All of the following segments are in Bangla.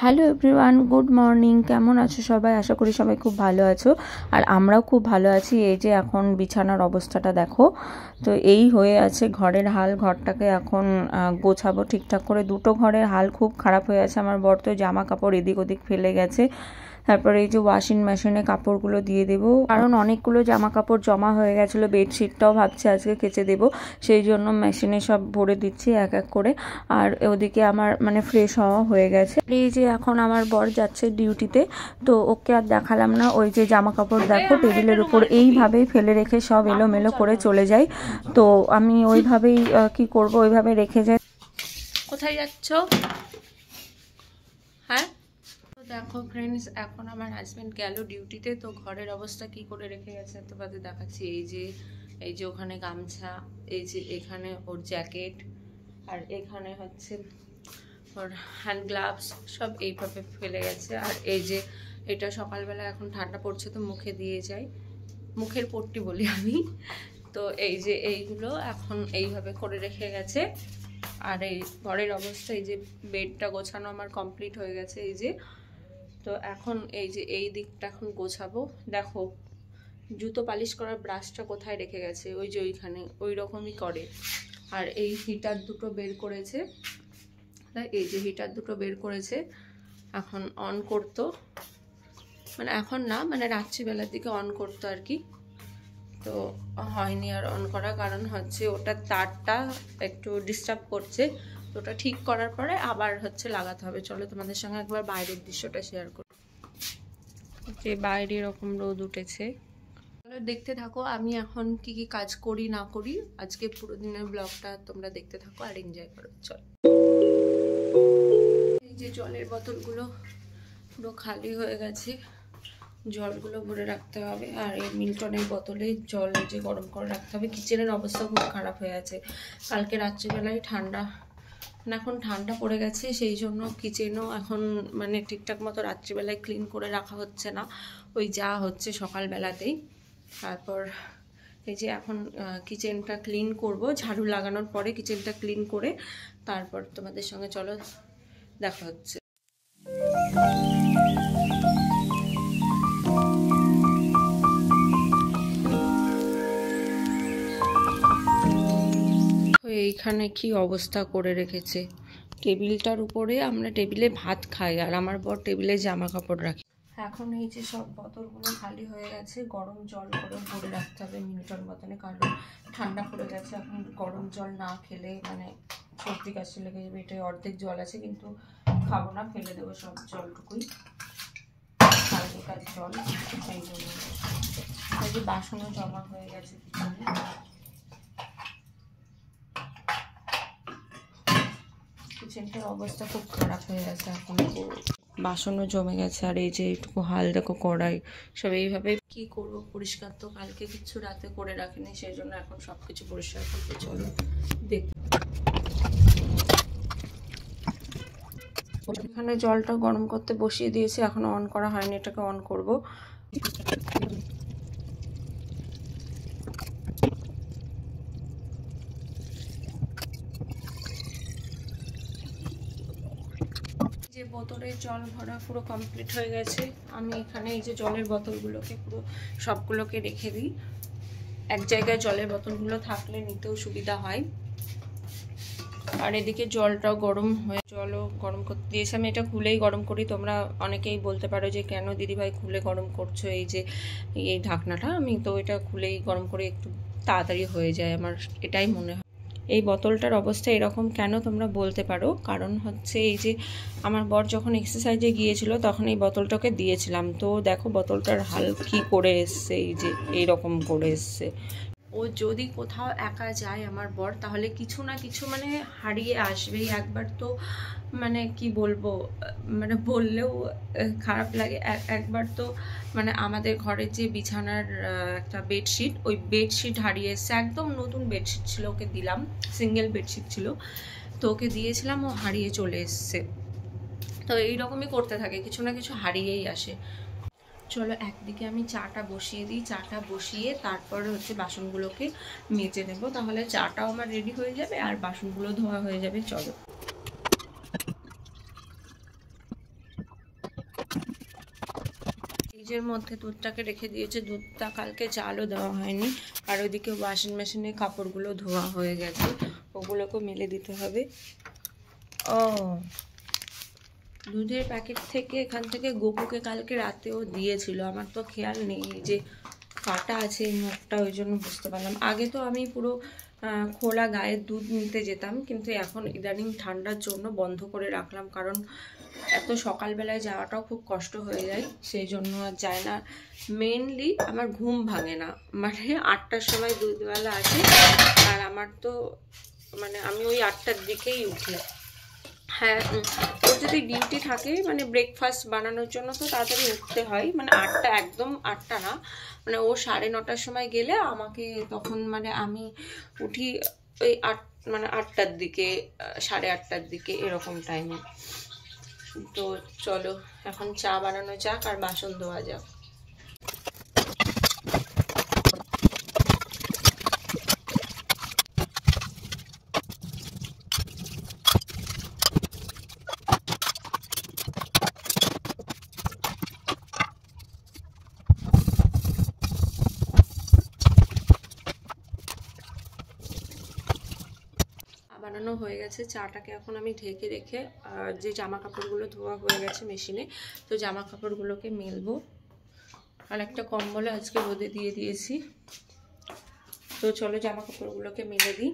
Hello everyone, good morning. কেমন আছো সবাই? আশা করি সবাই খুব ভালো আছো, আর আমরাও খুব ভালো আছি। এই যে এখন বিছানার অবস্থাটা দেখো, তো এই হয়ে আছে ঘরের হাল। ঘরটাকে এখন গোছাবো ঠিকঠাক করে। দুটো ঘরের হাল খুব খারাপ হয়ে আছে। আমার বর তো জামা কাপড় এদিক ওদিক ফেলে গেছে। তারপরে এই যে ওয়াশিং মেশিনে কাপড়গুলো দিয়ে দেবো, কারণ অনেকগুলো জামা কাপড় জমা হয়ে গেছিলো। বেডশিটটাও ভাবছি আজকে কেচে দেবো, সেই জন্য মেশিনে সব ভরে দিচ্ছি এক এক করে। আর ওদিকে আমার মানে ফ্রেশ হওয়া হয়ে গেছে। এই যে এখন আমার বর যাচ্ছে ডিউটিতে, তো ওকে আর দেখালাম না। ওই যে জামা কাপড় দেখো টেবিলের উপর এইভাবেই ফেলে রেখে সব এলোমেলো করে চলে যায়। তো আমি ওইভাবেই কি করব, ওইভাবে রেখে যাই। কোথায় যাচ্ছ? হ্যাঁ, দেখো ফ্রেন্ডস, এখন আমার হাজব্যান্ড গেল ডিউটিতে, তো ঘরের অবস্থা কি করে রেখে গেছে তোমাদের দেখাচ্ছি। এই যে ওখানে গামছা, এই যে এখানে ওর জ্যাকেট, আর এখানে হচ্ছে ওর হ্যান্ড গ্লাভস, সব এইভাবে ফেলে গেছে। আর এই যে এটা সকালবেলা, এখন ঠান্ডা পড়ছে তো মুখে দিয়ে যাই, মুখের পট্টি বলি আমি। তো এই যে এইগুলো এখন এইভাবে করে রেখে গেছে। আর এই ঘরের অবস্থা, এই যে বেডটা গোছানো আমার কমপ্লিট হয়ে গেছে। এই যে, তো এখন এই যে এই দিকটা এখন গোছাবো। দেখো জুতো পালিশ করার ব্রাশটা কোথায় রেখে গেছে, ওই যে ওইখানে, ওই রকমই করে। আর এই হিটার দুটো বের করেছে, তাই এই যে হিটার দুটো বের করেছে, এখন অন করতো, মানে এখন না, মানে রাত্রিবেলার দিকে অন করতো আর কি। তো হয়নি আর অন করা, কারণ হচ্ছে ওটার তারটা একটু ডিস্টার্ব করছে। তো ওটা ঠিক করার পরে আবার হচ্ছে লাগাতে হবে। চলো তোমাদের সঙ্গে একবার বাইরের দৃশ্যটা শেয়ার করি। যে বাইরে এরকম রোদ উঠেছে, দেখতে থাকো আমি এখন কি কি কাজ করি না করি। আজকে পুরো দিনের ব্লগটা তোমরা দেখতে থাকো আর এনজয় করো। চল, এই যে জলের বোতলগুলো পুরো খালি হয়ে গেছে, জলগুলো ভরে রাখতে হবে। আর এই মিল্টনের বোতলে জল যে গরম করে রাখতে হবে। কিচেনের অবস্থা খুব খারাপ হয়ে আছে। কালকে রাত্রিবেলায় ঠান্ডা, মানে এখন ঠান্ডা পড়ে গেছে, সেই জন্য কিচেনও এখন মানে ঠিকঠাক মতো রাত্রিবেলায় ক্লিন করে রাখা হচ্ছে না, ওই যা হচ্ছে সকালবেলাতেই। তারপর এই যে এখন কিচেনটা ক্লিন করব, ঝাড়ু লাগানোর পরে কিচেনটা ক্লিন করে তারপর তোমাদের সঙ্গে চলো দেখা হচ্ছে। এইখানে কি অবস্থা করে রেখেছে, টেবিলটার উপরে আমরা টেবিলে ভাত খাই, আর আমার বর টেবিলে জামা কাপড় রাখি। এখন এই যে সব বোতলগুলো খালি হয়ে গেছে, গরম জল করে ভরে রাখতে হবে মিল্টন বোতলে, কারণ ঠান্ডা পড়ে গেছে। এখন গরম জল না খেলে মানে সর্দি কাশি লেগে যাবে। এটাই অর্ধেক জল আছে, কিন্তু খাবো না, ফেলে দেবো সব জলটুকুই, হালকা জল। এই জন্য এই যে বাসনও জমা হয়ে গেছে কিচেনে, কিচেনটার অবস্থা খুব খারাপ হয়ে গেছে। এখন বাসনও জমে গেছে, আর এই যে এইটুকু হাল দেখো, কড়াই সব এইভাবে। কি করব, পরিষ্কার তো কালকে কিছু রাতে করে রাখিনি, সেই জন্য এখন সবকিছু পরিষ্কার করতে চলো দেখ। এখানে জলটা গরম করতে বসিয়ে দিয়েছি, এখনো অন করা হয়নি, এটাকে অন করব। যে বোতলের জল ভরা পুরো কমপ্লিট হয়ে গেছে। আমি এখানে এই যে জলের বোতলগুলোকে পুরো সবগুলোকে রেখে দিই, এক জায়গায় জলের বোতলগুলো থাকলে নিতেও সুবিধা হয়। আর এদিকে জলটাও গরম হয়ে, জলও গরম করতে দিয়েছি। আমি এটা খুলেই গরম করি। তোমরা অনেকেই বলতে পারো যে কেন দিদিভাই খুলে গরম করছো এই যে এই ঢাকনাটা, আমি তো এটা খুলেই গরম করি, একটু তাড়াতাড়ি হয়ে যায় আমার, এটাই মনে হয়। এই বোতলটার অবস্থা এরকম কেন তোমরা বলতে পারো, কারণ হচ্ছে এই যে আমার বর যখন এক্সারসাইজে গিয়েছিল তখন এই বোতলটাকে দিয়েছিলাম, তো দেখো বোতলটার হাল কি করে এসছে, এই যে এইরকম করে এসছে। ও যদি কোথাও একা যায় আমার বর, তাহলে কিছু না কিছু মানে হারিয়ে আসবেই। একবার তো মানে কি বলবো, মানে বললেও খারাপ লাগে। একবার তো মানে আমাদের ঘরের যে বিছানার একটা বেডশিট, ওই বেডশিট হারিয়ে এসছে। একদম নতুন বেডশিট ছিল, ওকে দিলাম, সিঙ্গেল বেডশিট ছিল, তো ওকে দিয়েছিলাম, ও হারিয়ে চলে এসছে। তো এইরকমই করতে থাকে, কিছু না কিছু হারিয়েই আসে। চলো একদিকে আমি চাটা বসিয়ে দিই, চাটা বসিয়ে তারপরে হচ্ছে বাসনগুলোকে মেজে নেব, তাহলে চাটাও আমার রেডি হয়ে যাবে আর বাসনগুলো ধোয়া হয়ে যাবে। চলো। ফ্রিজের মধ্যে দুধটাকে রেখে দিয়েছে। দুধটা কালকে চালও দেওয়া হয়নি। আর ওইদিকে ওয়াশিং মেশিনে কাপড়গুলো ধোয়া হয়ে গেছে, ওগুলোকেও মেলে দিতে হবে। ও দুধের প্যাকেট থেকে এখান থেকে গোপুকে কালকে রাতেও দিয়েছিল, আমার তো খেয়াল নেই যে কাটা আছে এই মুখটা, ওই জন্য বুঝতে পারলাম। আগে তো আমি পুরো খোলা গায়ের দুধ নিতে যেতাম, কিন্তু এখন ইদানিং ঠান্ডার জন্য বন্ধ করে রাখলাম, কারণ এত সকালবেলায় যাওয়াটাও খুব কষ্ট হয়ে যায়, সেই জন্য আর যায় না। মেনলি আমার ঘুম ভাঙে না, মানে 8টার সময় দুধওয়ালা আসে, আর আমার তো মানে আমি ওই 8টার দিকেই উঠি। হ্যাঁ, ওর যদি ডিউটি থাকে মানে ব্রেকফাস্ট বানানোর জন্য তো তাড়াতাড়ি উঠতে হয়, মানে 8টা, একদম 8টা না, মানে ও 9:30টার সময় গেলে আমাকে তখন মানে আমি উঠি ওই 8টার দিকে, 8:30টার দিকে এরকম টাইমে। তো চলো এখন চা বানানো যাক আর বাসন ধোয়া যাক। বানানো হয়ে গেছে, চাটাকে এখন আমি ঢেকে রেখে যে জামা কাপড়গুলো ধোয়া হয়ে গেছে মেশিনে, তো জামা কাপড়গুলোকে মেলবো। আর একটা কম্বলে আজকে রোদে দিয়ে দিয়েছি, তো চলো জামা কাপড়গুলোকে মেলে দিই।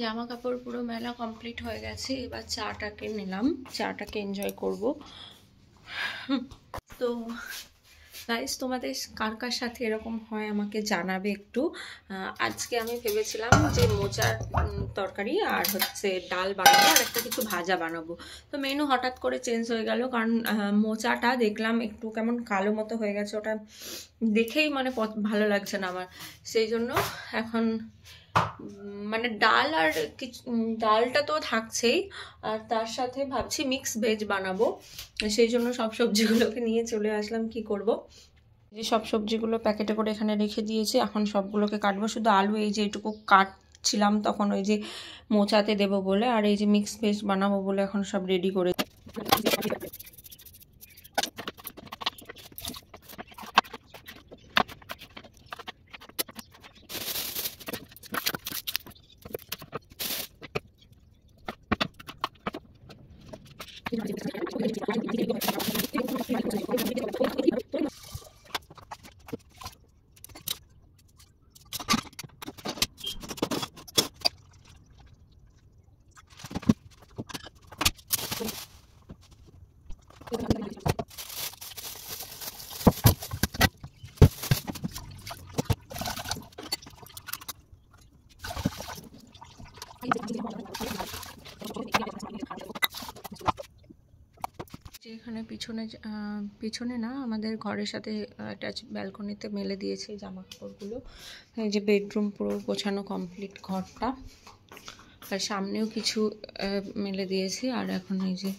জামা কাপড় পুরো মেলা কমপ্লিট হয়ে গেছে, এবার চাটাকে নিলাম, চাটাকে এনজয় করব। তো গাইস, তোমাদের কার কার সাথে এরকম হয় আমাকে জানাবে একটু। আজকে আমি ভেবেছিলাম যে মোচার তরকারি আর হচ্ছে ডাল বানাবো, আর একটা কিছু ভাজা বানাবো। তো মেনু হঠাৎ করে চেঞ্জ হয়ে গেল, কারণ মোচাটা দেখলাম একটু কেমন কালো মতো হয়ে গেছে, ওটা দেখেই মানে ভালো লাগছে না আমার, সেই জন্য এখন মানে ডাল আর কিছু, ডালটা তো থাকছেই, আর তার সাথে ভাবছি মিক্স ভেজ বানাবো, সেই জন্য সব সবজিগুলোকে নিয়ে চলে আসলাম। কি করব, যে সব সবজিগুলো প্যাকেটে করে এখানে রেখে দিয়েছি, এখন সবগুলোকে কাটবো। শুধু আলু এই যে এইটুকু কাটছিলাম তখন ওই যে মোচাতে দেবো বলে, আর এই যে মিক্স ভেজ বানাবো বলে এখন সব রেডি করে। এখানে পিছনে না, আমাদের ঘরের সাথে অ্যাটাচ ব্যালকনিতে মেলে দিয়েছে জামা কাপড়গুলো। এই যে বেডরুম পুরো গোছানো কমপ্লিট ঘরটা, আর সামনেও কিছু মেলে দিয়েছি। আর এখন এই যে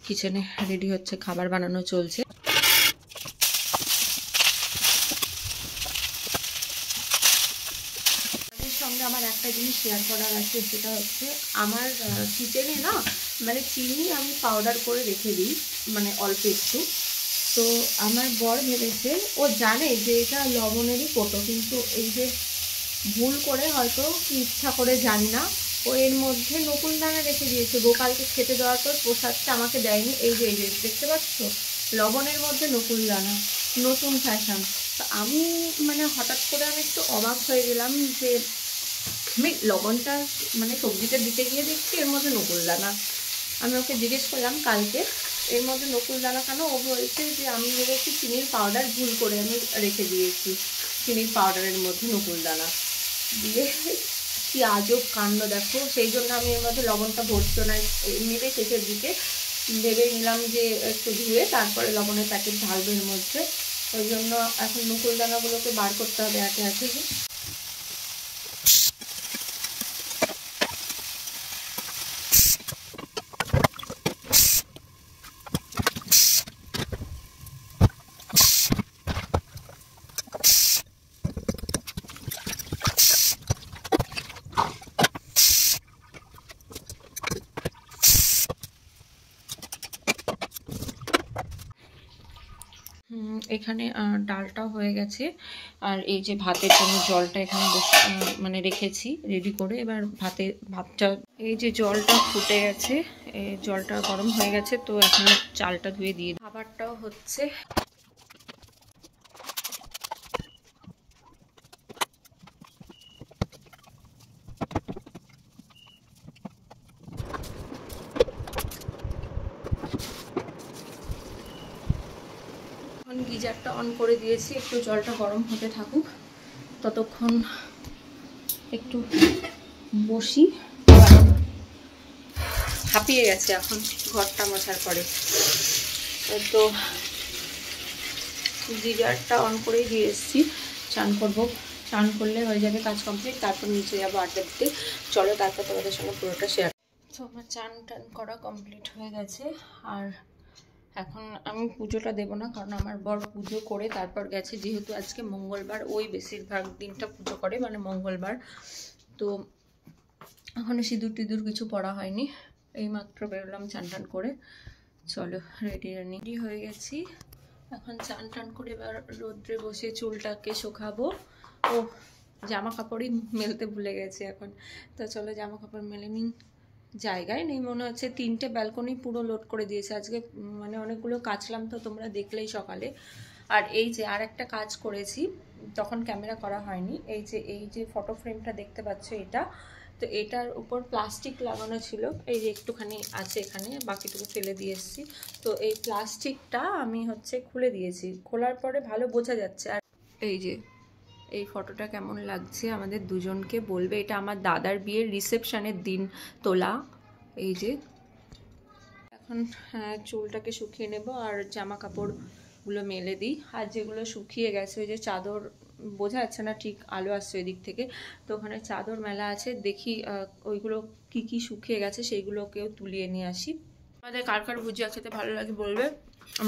কিচেনে রেডি হচ্ছে, খাবার বানানো চলছে। সঙ্গে আমার একটা জিনিস শেয়ার করার আছে, সেটা হচ্ছে আমার কিচেনে না মানে চিনি আমি পাউডার করে রেখে দিই, মানে অল্প একটু। তো আমার বর ভেবেছে, ও জানে যে এটা লবণেরই কোটো, কিন্তু এই যে ভুল করে হয়তো কি ইচ্ছা করে জানি না, ও এর মধ্যে নকুল দানা রেখে দিয়েছে। গোপালকে খেতে দেওয়ার পর প্রসাদটা আমাকে দেয়নি, এই যে দেখতে পাচ্ছ লবণের মধ্যে নকুল দানা, নতুন ফ্যাশন। তো আমি মানে হঠাৎ করে আমি একটু অবাক হয়ে গেলাম যে আমি লবণটা মানে সবজিটা দিতে গিয়ে দেখছি এর মধ্যে নকুল দানা। আমি ওকে জিজ্ঞেস করলাম কালকে এর মধ্যে নকুল দানা কেন, ও বলছে যে আমি ভেবেছি চিনির পাউডার ভুল করে আমি রেখে দিয়েছি, চিনির পাউডারের মধ্যে নকুল দানা দিয়ে। কি আজব কাণ্ড দেখো, সেই জন্য আমি এর মধ্যে লবণটা ভরতো না, এমনিতেই শেষের দিকে ভেবে নিলাম যে একটু ধুয়ে তারপরে লবণের প্যাকেট ঢালবো এর মধ্যে। ওই জন্য এখন নকুল দানাগুলোকে বার করতে হবে একে একে। এখানে ডালটা হয়ে গেছে, আর এই যে ভাতের জন্য জলটা এখানে মানে রেখেছি রেডি করে। এবার ভাতটা, এই যে জলটা ফুটে গেছে, এই জলটা গরম হয়ে গেছে, তো এখন চালটা ধুয়ে দিয়ে খাবারটাও হচ্ছে। গিজারটা অন করে দিয়েছি, একটু জলটা গরম হতে থাকুক, ততক্ষণ একটু বসি। হাঁপিয়ে গেছে এখন ঘরটা মোছার পরে, তো গিজারটা অন করেই দিয়ে এসেছি। চান করবো, চান করলে হয়ে যাবে কাজ কমপ্লিট, তারপর নিচে যাবো আড্ডা দিতে। চলো তারপর তোমাদের সঙ্গে পুরোটা শেয়ার। তো আমার চান টান করা কমপ্লিট হয়ে গেছে, আর এখন আমি পুজোটা দেবো না, কারণ আমার বর পুজো করে তারপর গেছে, যেহেতু আজকে মঙ্গলবার, ওই বেশিরভাগ দিনটা পুজো করে, মানে মঙ্গলবার। তো এখনো সিঁদুর টিঁদুর কিছু পড়া হয়নি, এইমাত্র বেরোলাম চান টান করে। চলো রেডি হয়ে গেছি, এখন চান টান করে এবার রোদ্রে বসে চুলটাকে শুকাবো। ও জামা কাপড়ই মেলতে ভুলে গেছি এখন, তো চলো জামা কাপড় মেলে নিই। জায়গায় নেই মনে হচ্ছে, 3টে ব্যালকনি পুরো লোড করে দিয়েছে আজকে, মানে অনেকগুলো কাচলাম তো তোমরা দেখলেই সকালে। আর এই যে আর একটা কাজ করেছি, তখন ক্যামেরা করা হয়নি, এই যে ফটো ফ্রেমটা দেখতে পাচ্ছ এটা, তো এটার উপর প্লাস্টিক লাগানো ছিল, এই যে একটুখানি আছে এখানে, বাকিটুকু ফেলে দিয়ে এসেছি। তো এই প্লাস্টিকটা আমি হচ্ছে খুলে দিয়েছি, খোলার পরে ভালো বোঝা যাচ্ছে। আর এই যে এই ফটোটা কেমন লাগছে আমাদের দুজনকে বলবে, এটা আমার দাদার বিয়ের রিসেপশনের দিন তোলা। এই যে এখন চুলটাকে শুকিয়ে নেব, আর জামা কাপড়গুলো মেলে দিই। আর যেগুলো শুকিয়ে গেছে, ওই যে চাদর, বোঝা যাচ্ছে না ঠিক, আলো আসছে ওই দিক থেকে, তো ওখানে চাদর মেলা আছে, দেখি ওইগুলো কি কি শুকিয়ে গেছে সেইগুলোকেও তুলিয়ে নিয়ে আসি। আমাদের কার কার ভুজিয়া খেতে ভালো লাগে বলবে।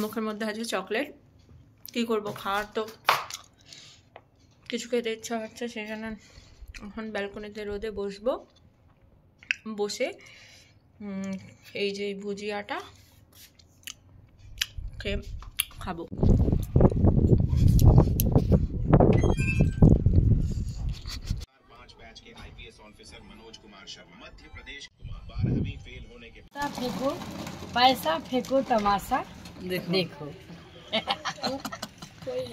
মুখের মধ্যে আছে চকলেট, কী করবো, খাওয়ার তো কিছু খেতে ইচ্ছা হচ্ছে, সেই জন্য এখন ব্যালকনিতে রোদে বসবো, বসে এই যে ভুজিয়াটা খেয়ে খাবো। फेंको पैसा, फेंको तमाशा, देखो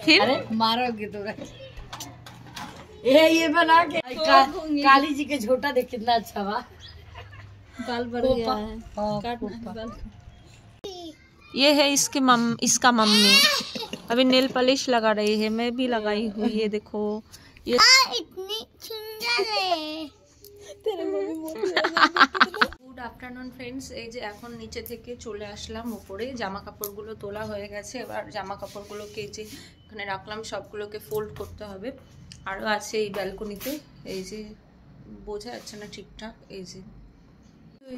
फिर अरे मारोगे तो ये बना के काली जी के झोटा देख कितना अच्छा हुआ, बाल बढ़ गया है। ये है इसका मम्मी अभी नेल पॉलिश लगा रही है, मैं भी लगाई हुई है, देखो ये इतनी सुंदर है। গুড আফটারনুন ফ্রেন্ডস, এই যে এখন নিচে থেকে চলে আসলাম উপরে, জামা কাপড়গুলো তোলা হয়ে গেছে। এবার জামা কাপড়গুলোকে যে এখানে রাখলাম সবগুলোকে ফোল্ড করতে হবে। আরও আছে এই ব্যালকনিতে, এই যে বোঝা যাচ্ছে না ঠিকঠাক, এই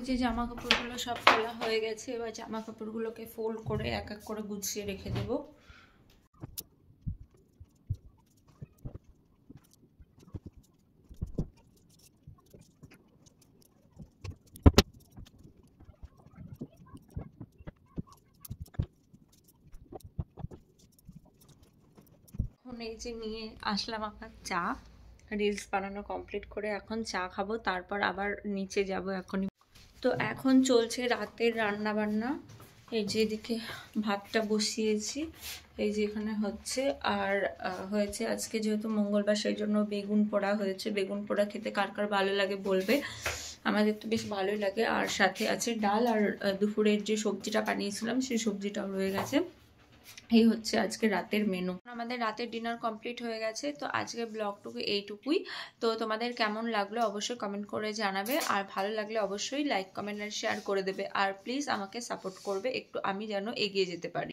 যে জামা কাপড়গুলো সব তোলা হয়ে গেছে। এবার জামা কাপড়গুলোকে ফোল্ড করে এক এক করে গুছিয়ে রেখে দেবো। এই যে নিয়ে আসলাম আমার চা, রিলস বানানো কমপ্লিট করে এখন চা খাবো, তারপর আবার নিচে যাব এখনই। তো এখন চলছে রাতের রান্না বান্না, এই যে এদিকে ভাতটা বসিয়েছি, এই যে এখানে হচ্ছে, আর হয়েছে আজকে যেহেতু মঙ্গলবার সেই জন্য বেগুন পোড়া হয়েছে। বেগুন পোড়া খেতে কার কার ভালো লাগে বলবে, আমাদের তো বেশ ভালোই লাগে। আর সাথে আছে ডাল, আর দুপুরের যে সবজিটা বানিয়েছিলাম সেই সবজিটাও রয়ে গেছে। এই হচ্ছে আজকে রাতের মেনু। আমাদের রাতের ডিনার কমপ্লিট হয়ে গেছে, তো আজকের ব্লগটুকু এইটুকুই। তো তোমাদের কেমন লাগলো অবশ্যই কমেন্ট করে জানাবে, আর ভালো লাগলে অবশ্যই লাইক কমেন্ট আর শেয়ার করে দেবে, আর প্লিজ আমাকে সাপোর্ট করবে একটু, আমি যেন এগিয়ে যেতে পারি।